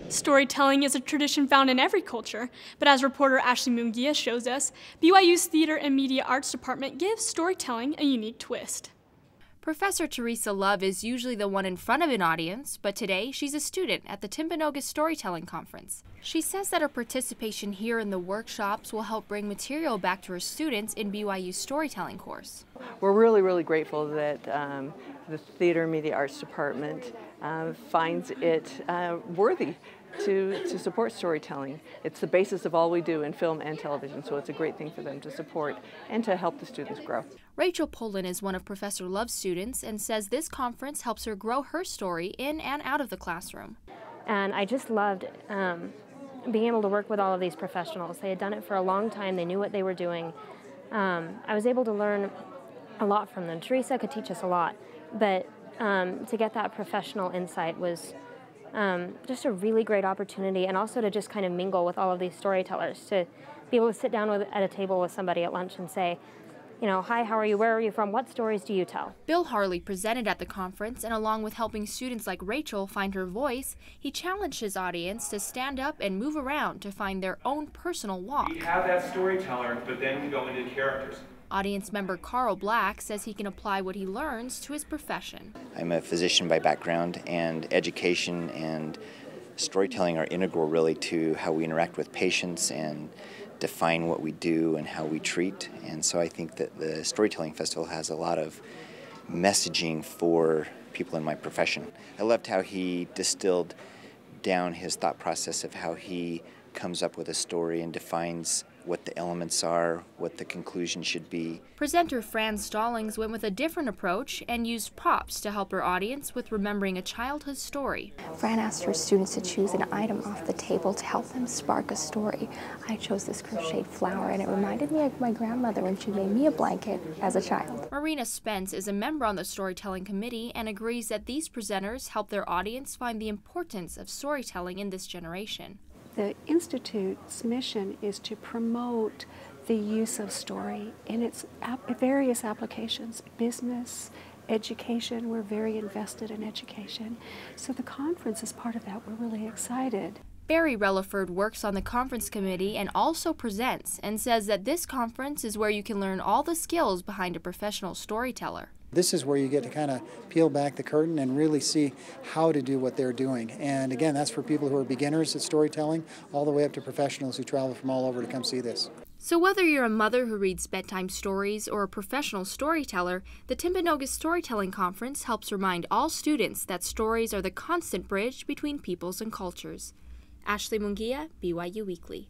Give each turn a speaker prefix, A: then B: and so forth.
A: Storytelling is a tradition found in every culture, but as reporter Ashley Munguia shows us, BYU's Theater and Media Arts Department gives storytelling a unique twist.
B: Professor Teresa Love is usually the one in front of an audience, but today she's a student at the Timpanogos Storytelling Conference. She says that her participation here in the workshops will help bring material back to her students in BYU's storytelling course.
C: We're really grateful that the Theater and Media Arts Department finds it worthy to support storytelling. It's the basis of all we do in film and television, so it's a great thing for them to support and to help the students grow.
B: Rachel Poland is one of Professor Love's students and says this conference helps her grow her story in and out of the classroom.
D: And I just loved being able to work with all of these professionals. They had done it for a long time. They knew what they were doing. I was able to learn a lot from them. Teresa could teach us a lot, but to get that professional insight was just a really great opportunity, and also to just kind of mingle with all of these storytellers, to be able to sit down at a table with somebody at lunch and say, you know, hi, how are you, where are you from, what stories do you tell?
B: Bill Harley presented at the conference, and along with helping students like Rachel find her voice, he challenged his audience to stand up and move around to find their own personal walk.
E: We have that storyteller, but then we go into characters.
B: Audience member Carl Black says he can apply what he learns to his profession.
F: I'm a physician by background, and education and storytelling are integral really to how we interact with patients and define what we do and how we treat. And so I think that the Storytelling Festival has a lot of messaging for people in my profession. I loved how he distilled down his thought process of how he comes up with a story and defines what the elements are, what the conclusion should be.
B: Presenter Fran Stallings went with a different approach and used props to help her audience with remembering a childhood story.
G: Fran asked her students to choose an item off the table to help them spark a story. I chose this crocheted flower, and it reminded me of my grandmother when she made me a blanket as a child.
B: Marina Spence is a member on the storytelling committee and agrees that these presenters help their audience find the importance of storytelling in this generation.
H: The Institute's mission is to promote the use of story in its various applications, business, education. We're very invested in education. So the conference is part of that. We're really excited.
B: Barry Relaford works on the conference committee and also presents, and says that this conference is where you can learn all the skills behind a professional storyteller.
I: This is where you get to kind of peel back the curtain and really see how to do what they're doing. And again, that's for people who are beginners at storytelling, all the way up to professionals who travel from all over to come see this.
B: So whether you're a mother who reads bedtime stories or a professional storyteller, the Timpanogos Storytelling Conference helps remind all students that stories are the constant bridge between peoples and cultures. Ashley Munguia, BYU Weekly.